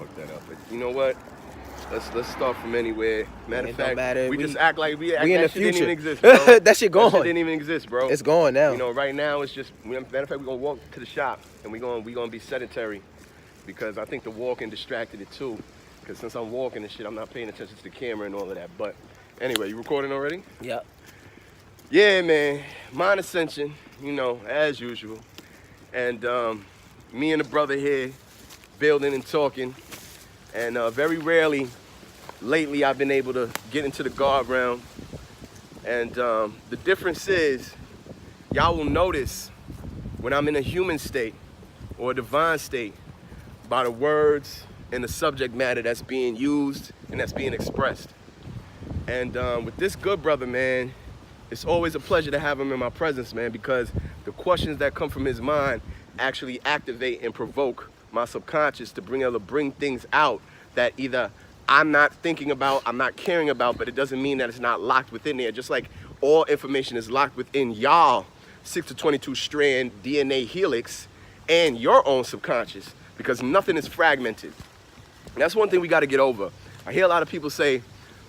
fuck that up. But you know what? Let's start from anywhere. Matter of fact, matter. we just act like we in that the shit future. didn't even exist, bro. That shit gone. That shit didn't even exist, bro. It's gone now. You know, right now it's just. Matter of fact, we're gonna walk to the shop and we gonna be sedentary because I think the walking distracted it too. Because since I'm walking and shit, I'm not paying attention to the camera and all of that. But anyway, you recording already? Yep. Yeah, man. Mind ascension, you know, as usual. And me and the brother here, building and talking. And very rarely, lately, I've been able to get into the God realm. And the difference is, y'all will notice when I'm in a human state or a divine state by the words and the subject matter that's being used and that's being expressed. And with this good brother, man, it's always a pleasure to have him in my presence, man, because the questions that come from his mind actually activate and provoke my subconscious to bring things out that either I'm not thinking about, I'm not caring about, but it doesn't mean that it's not locked within there. Just like all information is locked within y'all 6 to 22 strand DNA helix and your own subconscious, because nothing is fragmented. And that's one thing we got to get over. I hear a lot of people say,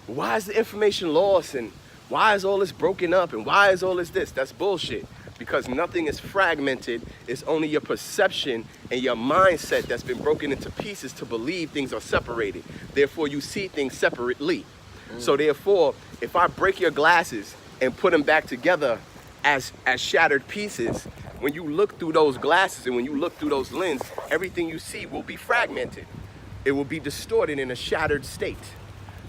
why is the information lost and why is all this broken up and why is all this? That's bullshit. Because nothing is fragmented. It's only your perception and your mindset that's been broken into pieces to believe things are separated. Therefore, you see things separately. So therefore, if I break your glasses and put them back together as shattered pieces, when you look through those glasses and when you look through those lenses, everything you see will be fragmented. It will be distorted in a shattered state.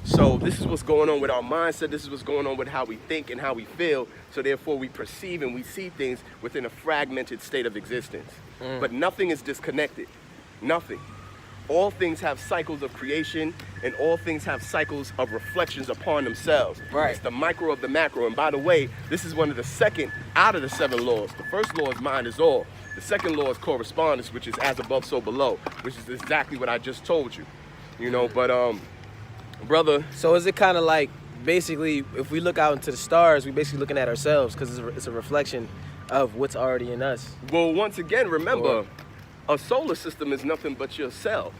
So this is what's going on with our mindset. This is what's going on with how we think and how we feel. So therefore we perceive and we see things within a fragmented state of existence. But nothing is disconnected. Nothing. All things have cycles of creation and all things have cycles of reflections upon themselves. Right. It's the micro of the macro. And by the way, this is one of the second out of the 7 laws. The first law is mind is all. The second law is correspondence, which is as above, so below, which is exactly what I just told you. You know, but brother. So is it kind of like, basically, if we look out into the stars, we basically looking at ourselves because it's a reflection of what's already in us. Well, once again, remember, a solar system is nothing but your cell.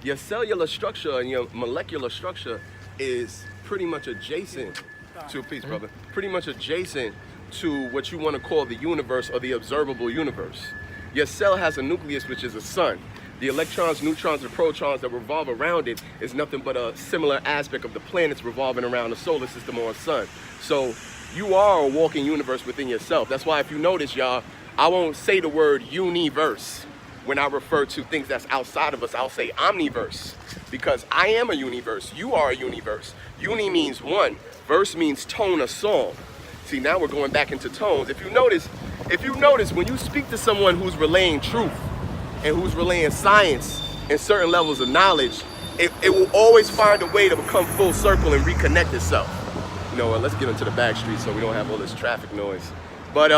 Your cellular structure and your molecular structure is pretty much adjacent to, peace, brother, pretty much adjacent to what you want to call the universe or the observable universe. Your cell has a nucleus, which is a sun. The electrons, neutrons, and protons that revolve around it is nothing but a similar aspect of the planets revolving around the solar system or a sun. So you are a walking universe within yourself. That's why if you notice, y'all, I won't say the word uni-verse when I refer to things that's outside of us. I'll say omniverse, because I am a universe. You are a universe. Uni means one. Verse means tone or song. See, now we're going back into tones. If you notice, when you speak to someone who's relaying truth, and who's relaying science and certain levels of knowledge, it will always find a way to become full circle and reconnect itself. You know, let's get into the back street so we don't have all this traffic noise. But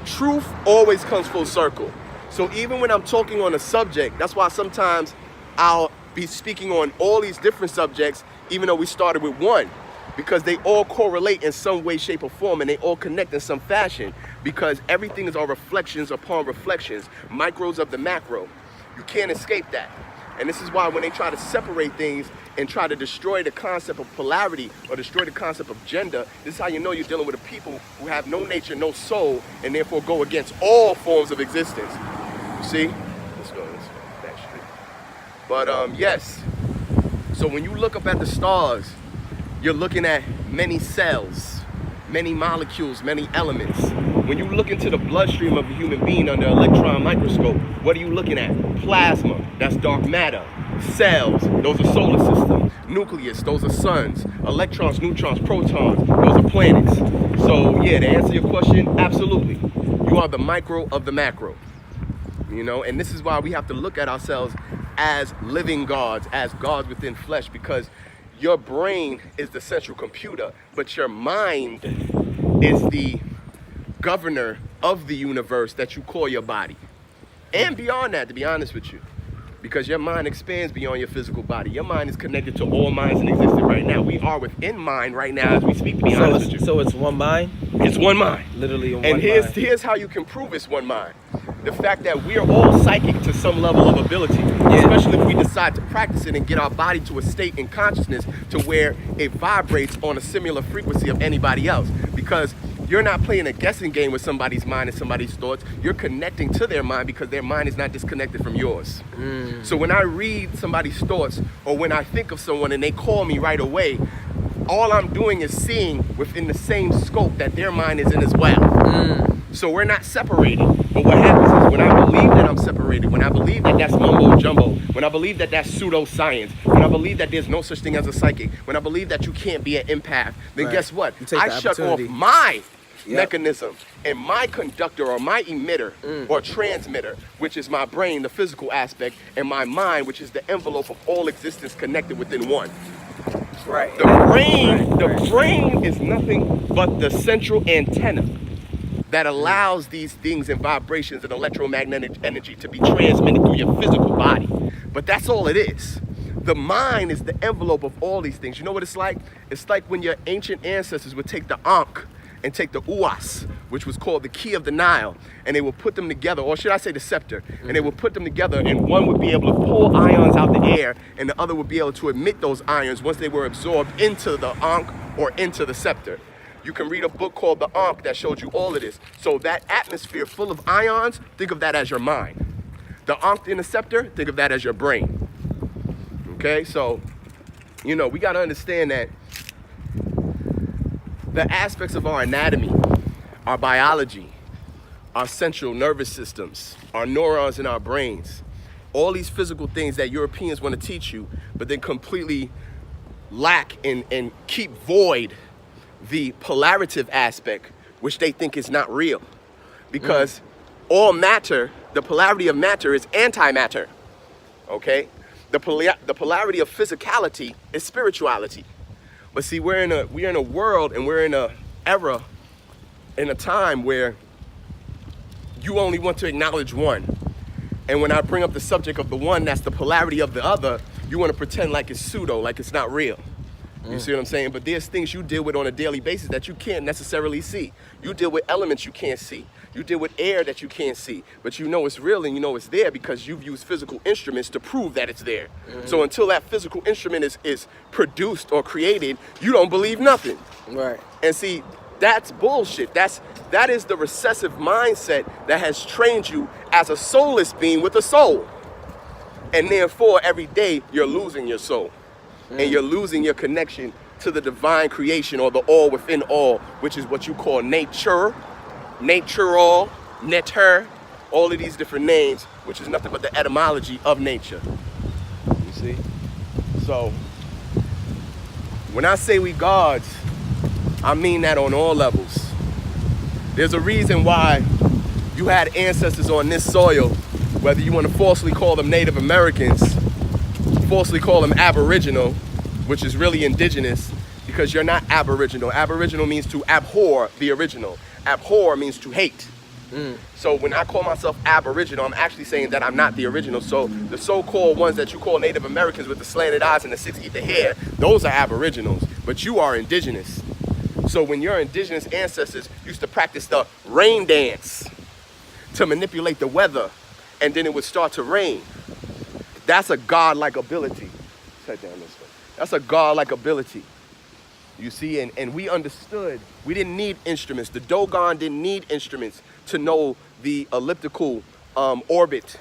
truth always comes full circle. So even when I'm talking on a subject, that's why sometimes I'll be speaking on all these different subjects, even though we started with one, because they all correlate in some way, shape, or form, and they all connect in some fashion, because everything is all reflections upon reflections, micros of the macro. You can't escape that. And this is why when they try to separate things and try to destroy the concept of polarity or destroy the concept of gender, this is how you know you're dealing with a people who have no nature, no soul, and therefore go against all forms of existence. You see? Let's go back street. But yes, so when you look up at the stars, you're looking at many cells, many molecules, many elements. When you look into the bloodstream of a human being under an electron microscope, what are you looking at? Plasma, that's dark matter. Cells, those are solar system. Nucleus, those are suns. Electrons, neutrons, protons, those are planets. So yeah, to answer your question, absolutely. You are the micro of the macro. You know, and this is why we have to look at ourselves as living gods, as gods within flesh, because your brain is the central computer, but your mind is the governor of the universe that you call your body. And beyond that, to be honest with you, because your mind expands beyond your physical body. Your mind is connected to all minds in existence right now. We are within mind right now as we speak, to be honest with you. So it's one mind? It's one mind. Literally one mind. And here's how you can prove it's one mind. the fact that we're all psychic to some level of ability, especially if we decide to practice it and get our body to a state in consciousness to where it vibrates on a similar frequency of anybody else. Because you're not playing a guessing game with somebody's mind and somebody's thoughts. You're connecting to their mind because their mind is not disconnected from yours. So when I read somebody's thoughts, or when I think of someone and they call me right away, all I'm doing is seeing within the same scope that their mind is in as well. So we're not separated. But what happens is when I believe that I'm separated, when I believe that that's mumbo jumbo, when I believe that that's pseudoscience, when I believe that there's no such thing as a psychic, when I believe that you can't be an empath, then guess what? I shut off my mechanism and my conductor or my emitter or transmitter, which is my brain, the physical aspect, and my mind, which is the envelope of all existence connected within one. The brain is nothing but the central antenna that allows these things and vibrations and electromagnetic energy to be transmitted through your physical body. But that's all it is. The mind is the envelope of all these things. You know what it's like? It's like when your ancient ancestors would take the Ankh and take the Uas, which was called the key of the Nile, and they would put them together, or should I say the scepter, and they would put them together, and one would be able to pull ions out the air, and the other would be able to emit those ions once they were absorbed into the Ankh or into the scepter. You can read a book called The Ankh that showed you all of this. So that atmosphere full of ions, think of that as your mind. The Ankh in the scepter, think of that as your brain. Okay, so, you know, we got to understand that the aspects of our anatomy, our biology, our central nervous systems, our neurons in our brains, all these physical things that Europeans want to teach you, but then completely lack and keep void the polaritive aspect, which they think is not real. Because all matter, the polarity of matter is antimatter, okay? The polarity of physicality is spirituality. But see, we're in a world and we're in a era, in a time where you only want to acknowledge one. And when I bring up the subject of the one that's the polarity of the other, you want to pretend like it's pseudo, like it's not real. You see what I'm saying? But there's things you deal with on a daily basis that you can't necessarily see. You deal with elements you can't see. You deal with air that you can't see. But you know it's real and you know it's there because you've used physical instruments to prove that it's there. So until that physical instrument is produced or created, you don't believe nothing. Right. And see, that's bullshit. That is the recessive mindset that has trained you as a soulless being with a soul. And therefore, every day, you're losing your soul. And you're losing your connection to the divine creation or the all within all, which is what you call nature, natural, neter, all of these different names, which is nothing but the etymology of nature. You see? So, when I say we gods, I mean that on all levels. There's a reason why you had ancestors on this soil, whether you want to falsely call them Native Americans, falsely call them Aboriginal, which is really indigenous, because you're not Aboriginal. Aboriginal means to abhor the original. Abhor means to hate. So when I call myself Aboriginal, I'm actually saying that I'm not the original. So the so-called ones that you call Native Americans with the slanted eyes and the 6 ether hair, those are Aboriginals, but you are indigenous. So when your indigenous ancestors used to practice the rain dance to manipulate the weather, and then it would start to rain, that's a godlike ability. Sit down this way. That's a godlike ability. You see, and we understood. We didn't need instruments. The Dogon didn't need instruments to know the elliptical orbit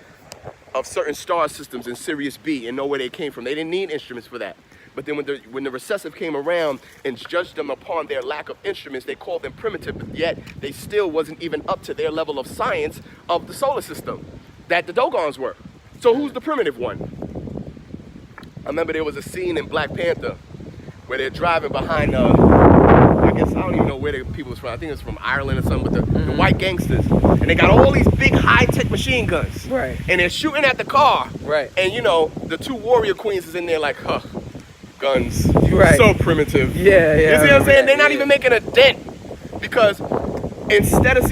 of certain star systems in Sirius B and know where they came from. They didn't need instruments for that. But then when the recessive came around and judged them upon their lack of instruments, they called them primitive, but yet they still wasn't even up to their level of science of the solar system that the Dogons were. So who's the primitive one? I remember there was a scene in Black Panther where they're driving behind, I guess, I don't even know where the people was from. I think it was from Ireland or something, but the white gangsters. And they got all these big high-tech machine guns. Right. And they're shooting at the car. Right. And, you know, the two warrior queens is in there like, huh, guns. Right. So primitive. Yeah. You see what I'm saying? They're not even making a dent. Because instead of,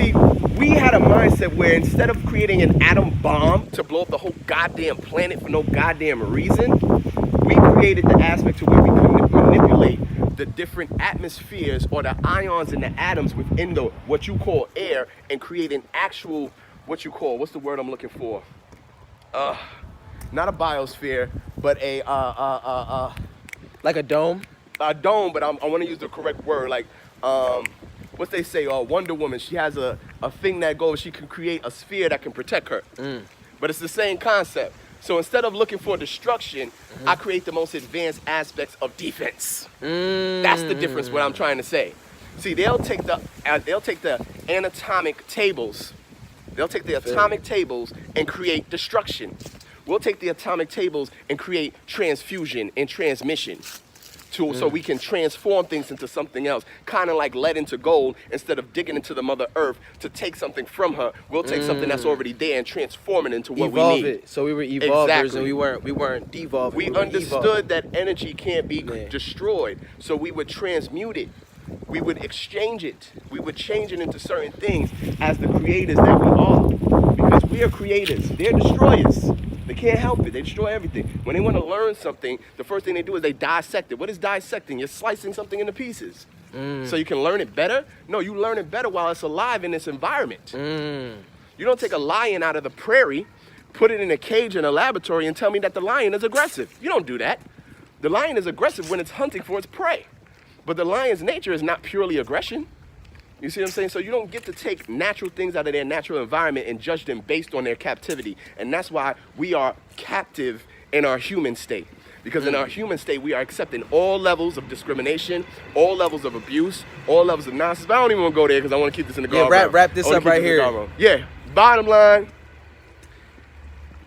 we had a mindset where instead of creating an atom bomb to blow up the whole goddamn planet for no goddamn reason, we created the aspect to where we could manipulate the different atmospheres or the ions and the atoms within the what you call air and create an actual what's the word I'm looking for? Not a biosphere, but Like a dome. a dome, but I want to use the correct word. Like, what they say, Wonder Woman, she has a thing that goes, she can create a sphere that can protect her. But it's the same concept. So instead of looking for destruction, I create the most advanced aspects of defense. That's the difference, what I'm trying to say. See, they'll take the anatomic tables. They'll take the atomic tables and create destruction. We'll take the atomic tables and create transfusion and transmission. So we can transform things into something else, kind of like lead into gold. Instead of digging into the Mother Earth to take something from her, we'll take something that's already there and transform it into what we need. It. So we were evolvers, Exactly. and we weren't devolving. We understood that energy can't be destroyed, so we would transmute it. We would exchange it. We would change it into certain things as the creators that we are. Because we are creators. They're destroyers. They can't help it. They destroy everything. When they want to learn something, the first thing they do is they dissect it. What is dissecting? You're slicing something into pieces. So you can learn it better? No, you learn it better while it's alive in this environment. You don't take a lion out of the prairie, put it in a cage in a laboratory, and tell me that the lion is aggressive. You don't do that. The lion is aggressive when it's hunting for its prey. But the lion's nature is not purely aggression. You see what I'm saying? So you don't get to take natural things out of their natural environment and judge them based on their captivity. And that's why we are captive in our human state. Because in our human state, we are accepting all levels of discrimination, all levels of abuse, all levels of nonsense. But I don't even want to go there because I want to keep this in the guard. Yeah, wrap this up right here. Yeah, bottom line,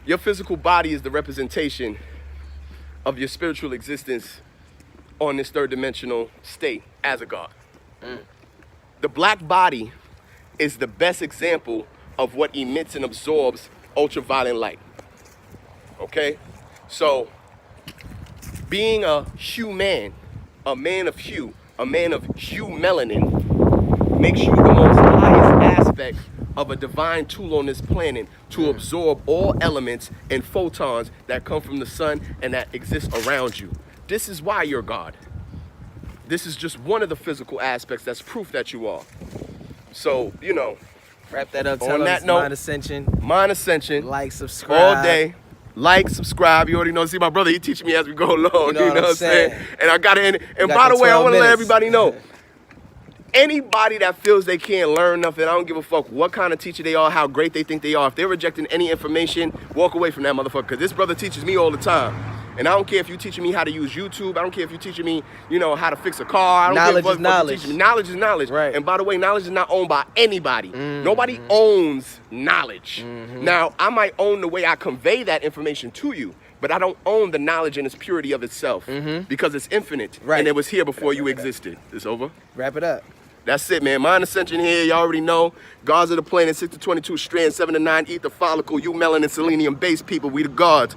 your physical body is the representation of your spiritual existence on this third dimensional state as a God. The black body is the best example of what emits and absorbs ultraviolet light. Okay? So, being a human, a man of hue melanin, makes you the most highest aspect of a divine tool on this planet to absorb all elements and photons that come from the sun and that exist around you. This is why you're God. This is just one of the physical aspects that's proof that you are. So, you know. Wrap that up. On that note, Mind Ascension. Mind Ascension. Like, subscribe. All day. Like, subscribe. You already know. See, my brother, he teaching me as we go along. You know what I'm saying? And I got to end it. And by the way, I want to let everybody know. Anybody that feels they can't learn nothing, I don't give a fuck what kind of teacher they are, how great they think they are. If they're rejecting any information, walk away from that motherfucker. Because this brother teaches me all the time. And I don't care if you're teaching me how to use YouTube. I don't care if you're teaching me, you know, how to fix a car. I don't Knowledge care is knowledge. Knowledge is knowledge. Right. And by the way, knowledge is not owned by anybody. Nobody owns knowledge. Now, I might own the way I convey that information to you, but I don't own the knowledge in its purity of itself because it's infinite. Right. And it was here before you existed. It's over. Wrap it up. That's it, man. Mind Ascension here. Y'all already know. Gods of the planet, 6 to 22 strands, 7 to 9 ether follicle. You melanin, selenium based people. We the gods.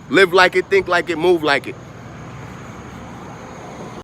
Live like it, think like it, move like it.